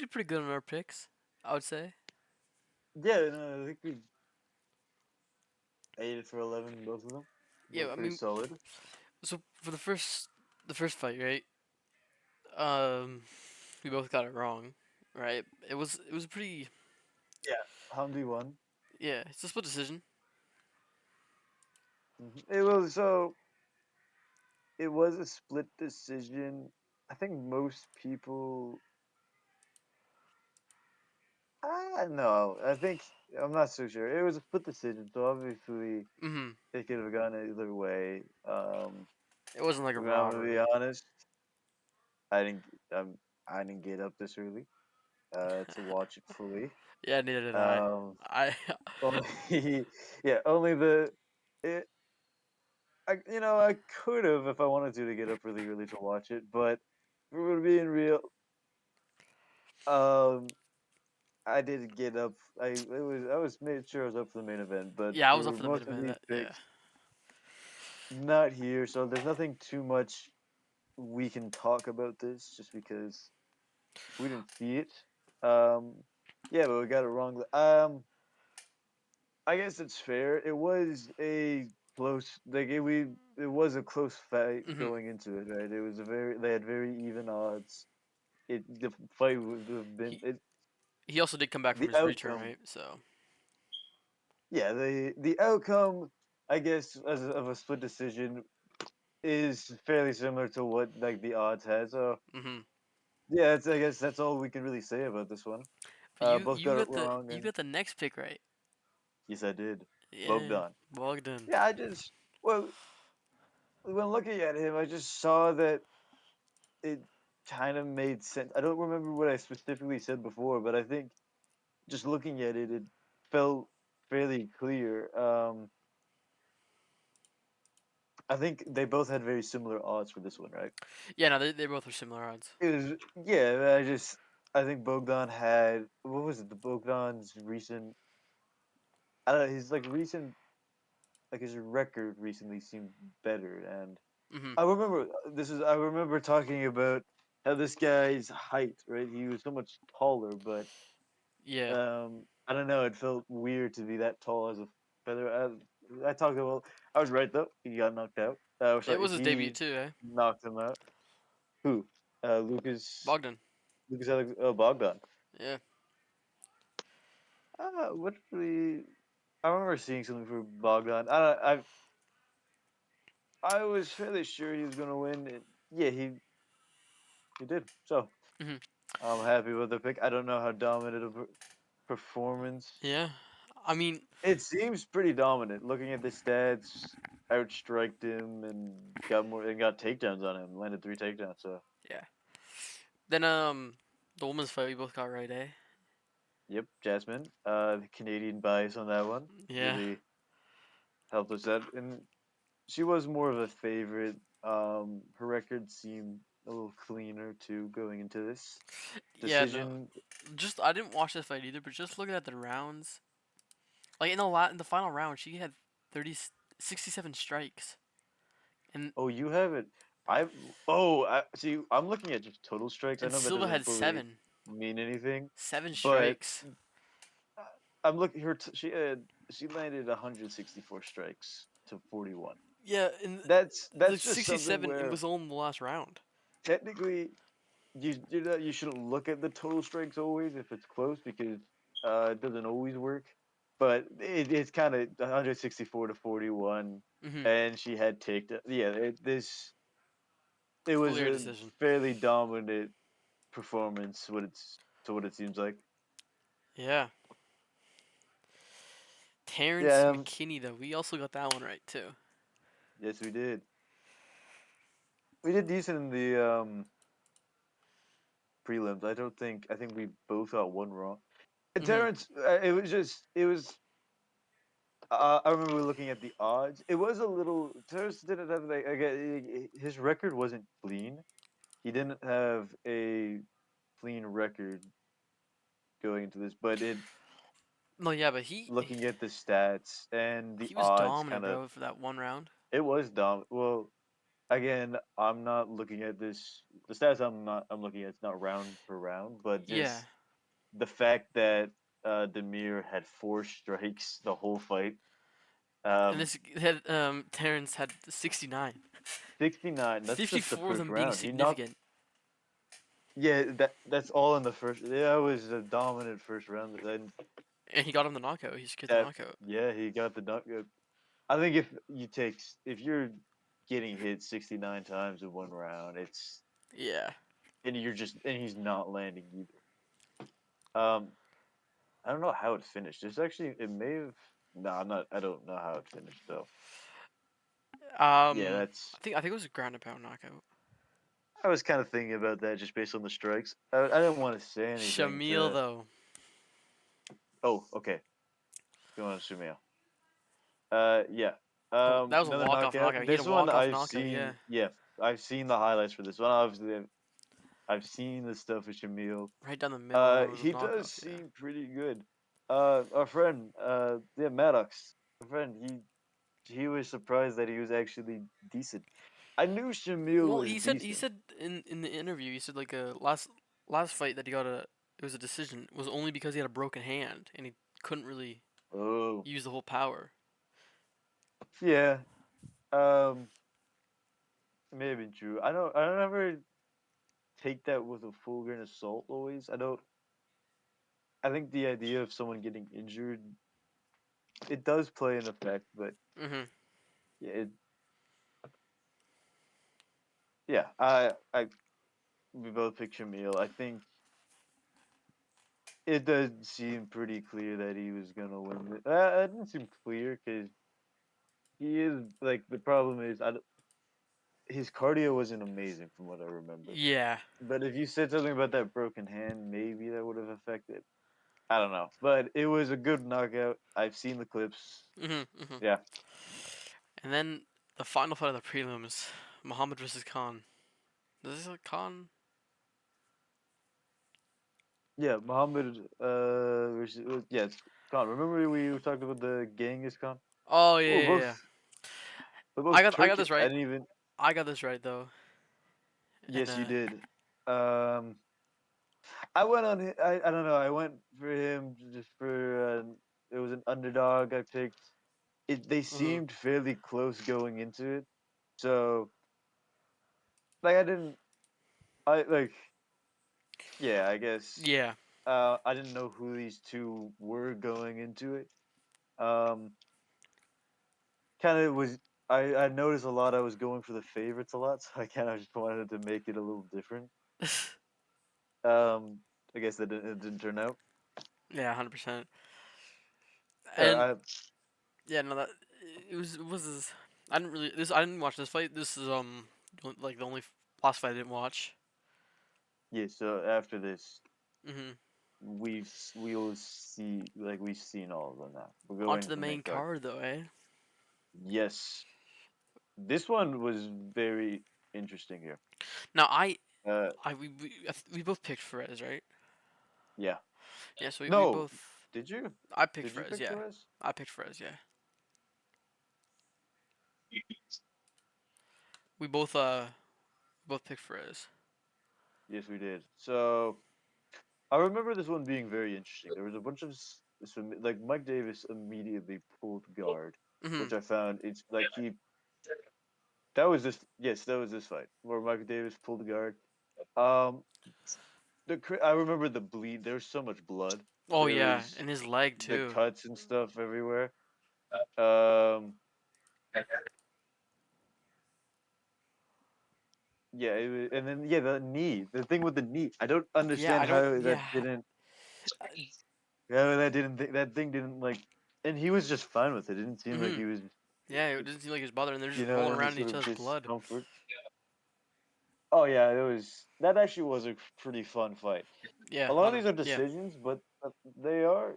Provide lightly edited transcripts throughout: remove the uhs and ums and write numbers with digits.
did pretty good on our picks, I would say. Yeah, no, I think we 8 for 11, both of them. Yeah, Both I pretty mean, solid. so for the first fight, right? Um, we both got it wrong, right? It was pretty. Yeah, Hamdi won. Yeah, it's a split decision. It was so. It was a split decision. I think most people. I don't know. I think I'm not so sure. It was a split decision, so obviously Mm-hmm. it could have gone either way. It wasn't like a I'm gonna be robbery. honest. I didn't. I didn't get up this early to watch it fully. Yeah, neither did I. Um, I only yeah, only the it. I could have if I wanted to get up really early to watch it, but if we're being real, um, I did get up. I was made sure I was up for the main event, but yeah, I was up for for the main most of event. these Yeah. picks, not here. So there's nothing too much we can talk about this, just because we didn't see it. Um, yeah, but we got it wrong. I guess it's fair. It was a close, it was a close fight Mm-hmm. going into it, right? It was they had very even odds. The fight would have been He he also did come back from the his return, outcome. right? So Yeah, the outcome, I guess, of a split decision is fairly similar to what like the odds had. So mm-hmm. yeah, I guess that's all we can really say about this one. But you Both you got it got the wrong, you and got the next pick right. yes, I did. Yeah, Bogdan. Bogdan. Yeah, well, when looking at him, I just saw that it kind of made sense. I don't remember what I specifically said before, but I think just looking at it, it felt fairly clear. I think they both had very similar odds for this one, right? Yeah, no, they both are similar odds. It was yeah. I think Bogdan had what was it? The Bogdan's recent. I don't know. His like recent like his record recently seemed better, and Mm-hmm. I remember talking about how this guy's height, right? He was so much taller, but Yeah, I don't know. It felt weird to be that tall as a feather. I talked about. I was right though. He got knocked out. it Sorry, was his debut he too, eh? knocked him out. Who? Lucas. Bogdan. Oh, Bogdan. Yeah. What we? I remember seeing something for Bogdan. I was fairly sure he was gonna win. Yeah, he did. So Mm-hmm. I'm happy with the pick. I don't know how dominant of a performance. Yeah. I mean, It seems pretty dominant. Looking at the stats, outstriked him and got takedowns on him. Landed 3 takedowns. So yeah. Then the women's fight we both got right, eh? yep, Jasmine. The Canadian bias on that one Yeah. really helped us out, and she was more of a favorite. Her record seemed a little cleaner too going into this Yeah, no. decision. Just I didn't watch this fight either, but just looking at the rounds, like in the final round, she had 30 67 strikes. And Oh, you have it. I oh, I see. I'm looking at just total strikes. I and know that Silva doesn't had fully seven. mean anything, Seven but strikes. uh, I'm looking. She landed 164 strikes to 41. Yeah, and the That's just something 67 it where was all in the last round. technically you shouldn't look at the total strikes always if it's close, because it doesn't always work. But it's kind of 164 to 41, Mhm. and she had taken. Yeah, it was Clear a decision. fairly dominant performance. What it seems like. Yeah. Terrence Yeah. McKinney though, we also got that one right too. Yes, we did. We did decent in the prelims. I think we both got one wrong. And Mhm. Terrence, it was. I remember looking at the odds. It was a little. Terrence didn't have like again. His record wasn't clean. He didn't have a clean record going into this, but it No, yeah, but he looking at the stats and the he was odds dominant, kind of bro, for that one round. it was dumb. Well, again, I'm not looking at this. The stats I'm looking at, it's not round per round, but Yeah, just the fact that Demir had 4 strikes the whole fight. and Um, this had Terrence had 69. 69. That's just the 54 of first them being round. He knocked. significant, Yeah, that's all in the first. Yeah, it was a dominant first round. And and he got him the knockout. He secured the that, knockout. yeah, he got the knock. I think if you're getting hit 69 times in one round, it's Yeah. and he's not landing either. Um, I don't know how it finished. It's actually it may have. No, I'm not. I don't know how it finished though. Yeah, that's. I think it was a ground and pound knockout. I was kind of thinking about that just based on the strikes. I didn't want to say anything Shamil to. though. Oh, okay. Go on, Sumio. Yeah. That was a Another walk off knockout. knockout. He had a This one walk off I've knockout. Yeah. seen. Yeah, I've seen the highlights for this one. Obviously, I've seen the stuff with Shamil. Right down the middle. It was a He does knockoff. Yeah. seem pretty good. Our friend, yeah, Maddox, our friend, he was surprised that he was actually decent. I knew Shamil Well, was he decent. said in the interview, he said like last fight that he got a it was a decision was only because he had a broken hand and he couldn't really Oh, use the whole power. yeah. Maybe true. I don't ever take that with a full grain of salt. Always, I don't. I think the idea of someone getting injured, it does play an effect, but Mhm. yeah, yeah. We both pick Shamil. I think it does seem pretty clear that he was gonna win. It didn't seem clear because he is like the problem is his cardio wasn't amazing from what I remember. Yeah. But if you said something about that broken hand, maybe that would have affected. I don't know, but it was a good knockout. I've seen the clips. Mhm. Mhm. Yeah, And then the final fight of the prelims, Muhammad versus Khan. Is this like Khan? yeah. Muhammad, yeah, it's Khan. Remember we talked about the Genghis Khan? Oh yeah, Oh, yeah, yeah. we're both I got Turkish. this I right. didn't even. I got this right though. And Yes, you did. Um, I went on. I don't know. I went for him just for. It was an underdog. I picked. They mhm. seemed fairly close going into it, so like I didn't. I like. Yeah, I guess. Yeah. I didn't know who these two were going into it. Um, kind of was. I noticed a lot. I was going for the favorites a lot, so I kind of just wanted to make it a little different. I guess it didn't turn out. Yeah, 100%. And I yeah, no, that it was I didn't really this I didn't watch this fight. This is like the only last fight I didn't watch. Yeah. So after this, Mhm. we'll see we've seen all of them now. We're On going to to the the main main card. card though, eh? Yes, this one was very interesting here. Now Uh, we both picked Perez, right? yeah. Yeah, so we No, both did you? I picked Did you Perez, pick yeah. Perez? I picked Perez, yeah. We both picked Perez. Yes, we did. So I remember this one being very interesting. There was a bunch of like Mike Davis immediately pulled guard, Mhm. which I found it's like he that was this yes that was this fight where Mike Davis pulled guard. Um, I remember the bleed. There was so much blood. Oh There yeah, was and his leg the too. cuts and stuff everywhere. Um, yeah, and then yeah, the knee. The thing with the knee. I don't Yeah, understand I don't how yeah. Uh, that thing didn't like, and he was just fine with it. It didn't seem like mhm. he was, Yeah, it doesn't seem like he's bothering. They're you just know, rolling any around in sort each of other's blood. discomfort. Oh yeah, it was that actually was a pretty fun fight. Yeah, A lot of on these are yeah. decisions, but they are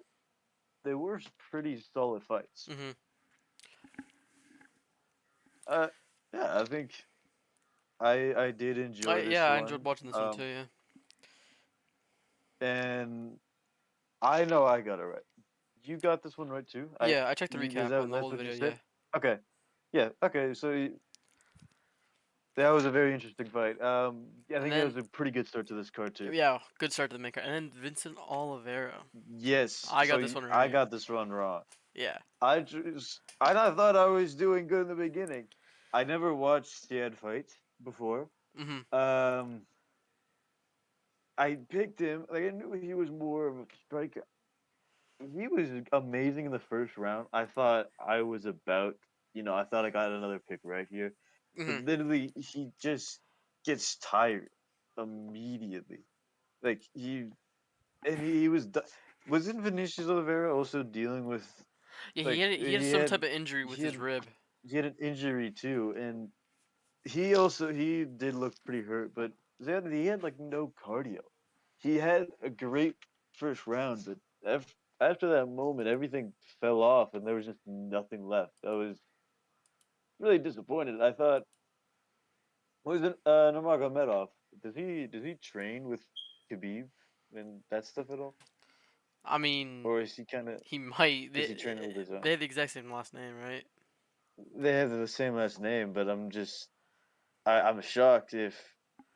they were pretty solid fights. Mhm. Uh, yeah, I think I did enjoy this I enjoyed one. watching this one too. Yeah. And I know I got it right. You got this one right too. Yeah, I checked the recap on the That's whole what you video. said. Yeah. Okay, yeah, okay. So That was a very interesting fight. I And think it then was a pretty good start to this card too. yeah, good start to the main card. And then Vincent Oliveira. Yes, I so got this one I right. got this one wrong. Yeah. I thought I was doing good in the beginning. I never watched Chad fight before. Mhm. Um, I picked him. Like I knew he was more of a striker. He was amazing in the first round. I thought I was about, I thought I got another pick right here. But Mhm. literally, he just gets tired immediately. Like he was. Wasn't Vinicius Oliveira also dealing with Yeah, like he had some type of injury with he his had rib. he had an injury too, and he did look pretty hurt, but he had like no cardio. He had a great first round, but after that moment, everything fell off, and there was just nothing left. I was really disappointed. I thought, wasn't Nurmagomedov? Does he train with Khabib and that stuff at all, I mean, or is he kind of he might. is he training with his own? They have the exact same last name, right? They have the same last name, but I'm shocked if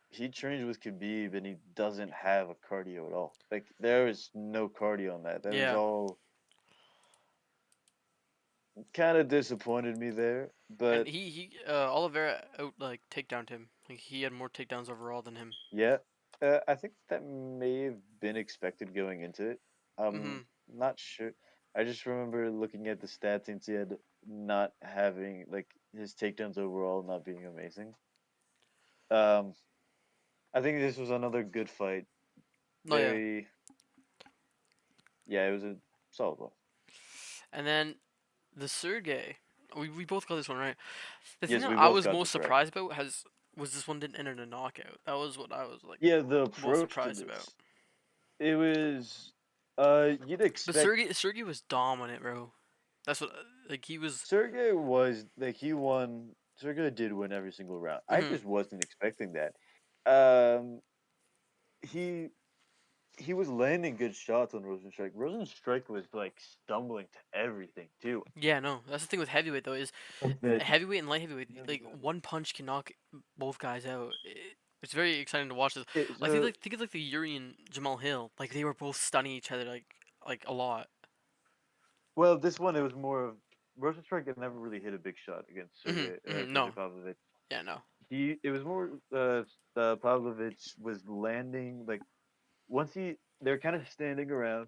he trains with Khabib and he doesn't have a cardio at all. Like there is no cardio on that. That was Yeah. all kind of disappointed me there. And But Oliveira out like takedowned him. Like he had more takedowns overall than him. yeah, I think that may have been expected going into it. I'm Mhm. not sure. I just remember looking at the stats and said not having like his takedowns overall not being amazing. Um, I think this was another good fight. Oh yeah. Very, yeah, it was a solid one. And then the Sergey. We both got this one right. The thing Yes, that we I both was got most this right. surprised about has was this one didn't enter the knockout. That was what I was like Yeah, the most approach to surprised about. this, it was, you'd But expect Sergey was dominant, bro. That's what like he was. Sergey was like he won. Sergey did win every single round. I Mhm. just wasn't expecting that. Um, he he was landing good shots on Rosenstrike. Rosenstrike was like stumbling to everything too. Yeah, no. That's the thing with heavyweight though is That heavyweight and light heavyweight. Like one punch can knock both guys out. It's very exciting to watch this. Like so think of like the Yuri and Jamal Hill. Like they were both stunning each other like a lot. well, this one it was more of Rosenstrike had never really hit a big shot against Mhm. Mhm. Sergey No. Pavlovich. Yeah. No. He it was more Pavlovich was landing like once they're kind of standing around.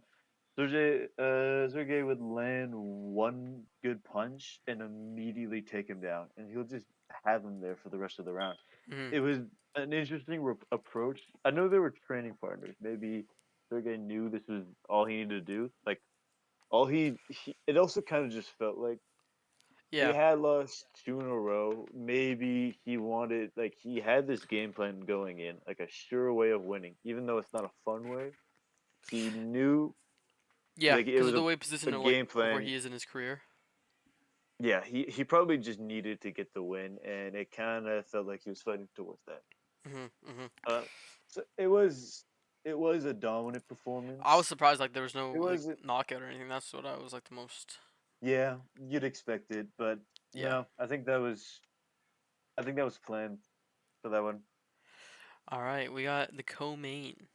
Sergey would land one good punch and immediately take him down, and he'll just have him there for the rest of the round. Mhm. It was an interesting approach. I know they were training partners. Maybe Sergey knew this was all he needed to do. Like it also kind of just felt like he Yeah. had lost two in a row. Maybe he wanted like he had this game plan going in, like a sure way of winning, even though it's not a fun way. He knew Yeah. like it Because of was the a way a position of like game of where plan. he is in his career. Yeah, he probably just needed to get the win, and it kind of felt like he was fighting towards that. Mhm. Mhm. Uh, so it was a dominant I was performance. surprised like there was It no like wasn't. knockout or anything. That's what I was like the most. Yeah, you'd expect it, but Yeah. no, I think that was planned for that one. All right. We got the co-main.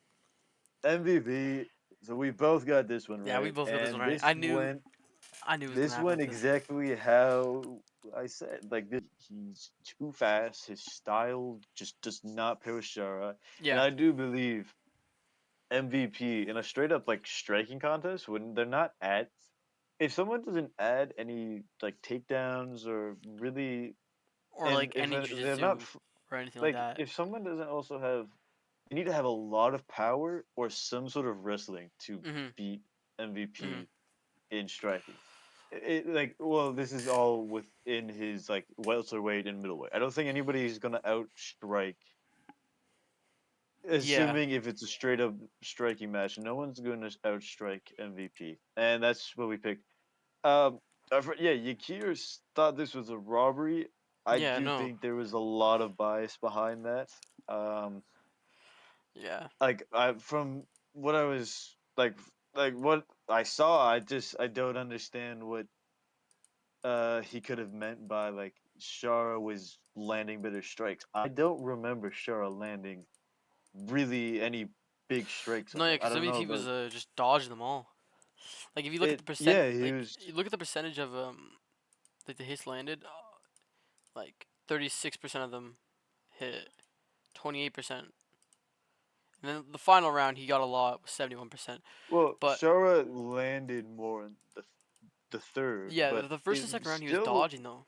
MVP. So we both got this one Yeah, we right, both got this one and right. I knew it was gonna this happen went with him. exactly how I said. Like he's too fast. His style just does not pair with Shara, and Yeah. I do believe MVP in a straight up like striking contest when they're not at if someone doesn't add any like takedowns or really Or and like if any they're not jujitsu or anything like like that. if someone doesn't also have you need to have a lot of power or some sort of wrestling to Mhm. beat Mhm. MVP in striking. Like well this is all within his like welterweight and middleweight. I don't think anybody's gonna outstrike Yeah. assuming if it's a straight up striking match, no one's going to outstrike MVP, and that's what we picked. Yeah, Yakir thought this was a robbery. I Yeah. do No. think there was a lot of bias behind that. Um, Yeah. from what I was like what I saw, I don't understand what he could have meant by like Shara was landing better strikes. I don't remember Shara landing really any big strikes No, on yeah, him. I because don't know MVP was about just dodging them all. Like if you look at the it. percent, Yeah, he like was. you look at the percentage of like the hits landed, like 36% of them hit, 28%, and then the final round he got a lot with 71%. Well, But Shara landed more in the third, yeah, but the first and second round he was dodging though.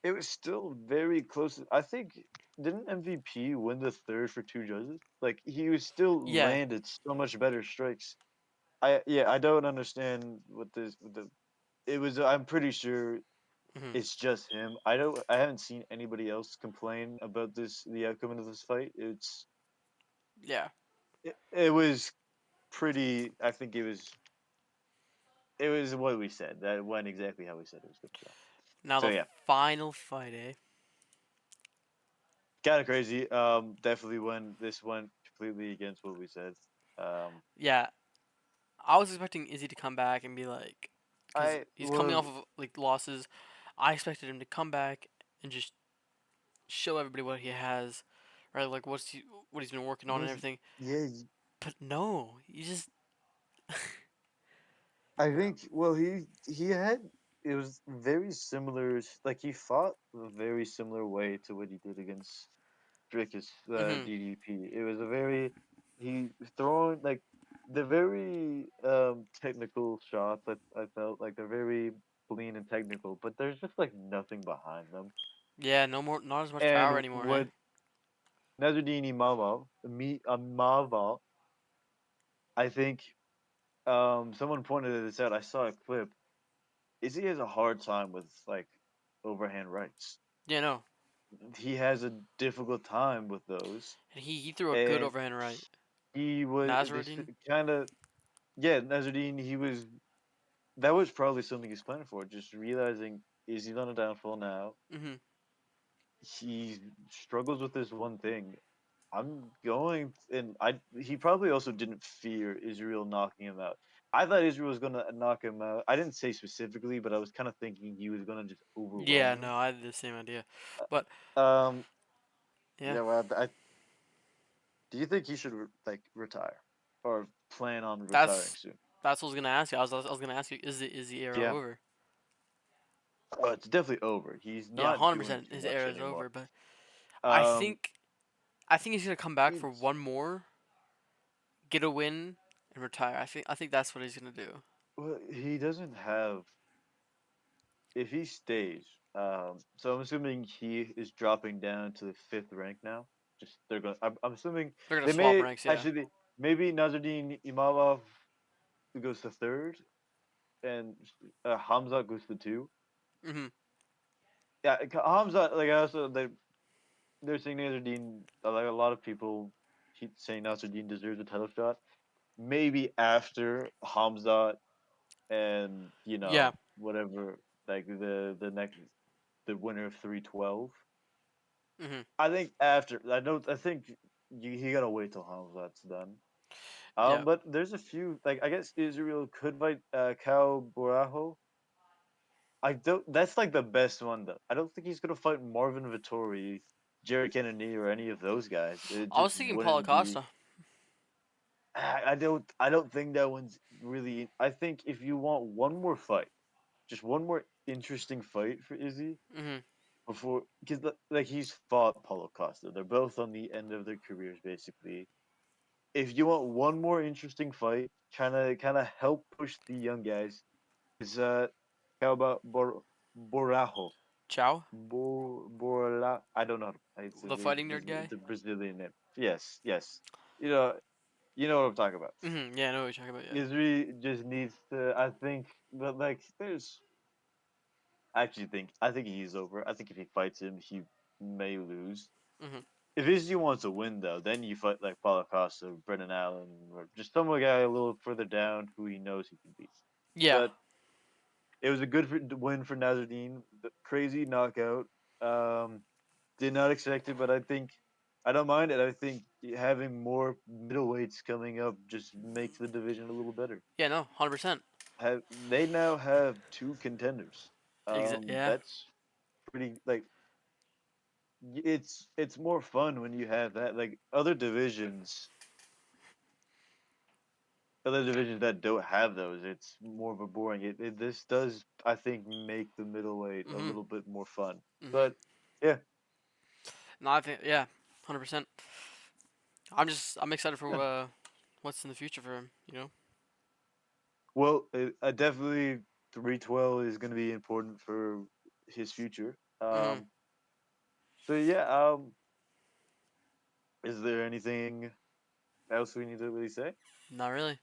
it was still very close. I think didn't MVP win the third for two judges? Like he was still Yeah. landed so much better strikes. I don't understand what this what the it was. I'm pretty sure Hmm. it's just him. I haven't seen anybody else complain about this the outcome of this fight. Yeah. It was pretty. I think it was what we said. That went exactly how we said it was going to go. Now So the yeah, final fight, eh? kind of crazy. Definitely when this went completely against what we said. Um, Yeah, I was expecting Izzy to come back and be like, because I he's coming was off of like losses. I expected him to come back and just show everybody what he has, right? Like what he's been working on and was everything. yeah. But no, he just I think well he had it was very similar. Like he fought a very similar way to what he did against Drickus hmm DDP. It was a very he throwing like the very technical shots. I felt like they're very clean and technical, but there's just like nothing behind them. yeah, no more, not as much power And anymore, eh? what Nazardini Mava, I think someone pointed this out. I saw a clip. Izzy has a hard time with like overhand rights. Yeah, no, He has a difficult time with those, and he threw a good and overhand right. he was this Nasruddin. kind of yeah. Nazardine, he was that was probably something he's planning for. Just realizing is he on a downfall now? Hmm. He struggles with this one thing. I'm going, and I. He probably also didn't fear Israel knocking him out. I thought Israel was gonna knock him out. I didn't say specifically, but I was kind of thinking he was gonna just overwhelm Yeah, him. no, I had the same idea, but Um, yeah, yeah. Well, do you think he should retire or plan on retiring that's soon? that's what I was gonna ask you. I was gonna ask you, is the era Yeah. over? Well, it's definitely over. He's Yeah, not doing 100%. too His much era is anymore. over, but I Um, think I think he's gonna come back for it's one more, get a win, and retire. I think that's what he's gonna do. well, he doesn't have. If he stays, so I'm assuming he is dropping down to the fifth rank now. Just they're going. I'm assuming They're gonna they swap may ranks, yeah. actually maybe Nazardine Imavov goes to third, and Hamza goes to two. Mhm. Yeah, Hamza. Like I also they're saying Nazardine. Like a lot of people keep saying Nazardine deserves a title shot. Maybe after Hamza and Yeah. whatever like the next the winner of 312. Mhm. I think after I don't I think he gotta wait till Hamzat's done. Yeah. But there's a few like I guess Israel could fight Cal Borajo. I don't. That's like the best one though. I don't think he's gonna fight Marvin Vittori, Jared Kennedy, or any of those guys. It I was just thinking Paulo wouldn't be. Costa. I don't. I don't think that one's really. I think if you want one more fight, just one more interesting fight for Izzy Mhm. before, because like he's fought Paulo Costa. They're both on the end of their careers basically. If you want one more interesting fight, trying to kind of help push the young guys, is how about Borajo? Ciao, Borla. I don't know. the fighting nerd guy. It's a Brazilian name. Yes, yes. You know, what I'm talking about. Mhm. Yeah, I know what you're talking about. Yeah. Izri just needs to. I think, but like, there's. I think he's over. I think if he fights him, he may lose. Mhm. If Izzy wants to win, though, then you fight like Paulo Costa, Brendan Allen, or just some guy a little further down who he knows he can beat. Yeah. But it was a good win for Nazardine. Crazy knockout. Um, did not expect it, but I think I don't mind it. I think having more middleweights coming up just makes the division a little better. Yeah. No. 100%. They now have two contenders. Yeah. That's pretty like it's more fun when you have that. Like other divisions that don't have those, it's more of a boring. This does, I think, make the middleweight a Mhm. little bit more fun. Mhm. But yeah, No, I think yeah, 100%. I'm excited for yeah. what's in the future for him. You know. Well, definitely 312 is going to be important for his future. Mhm. So yeah, is there anything else we need to really say? Not really.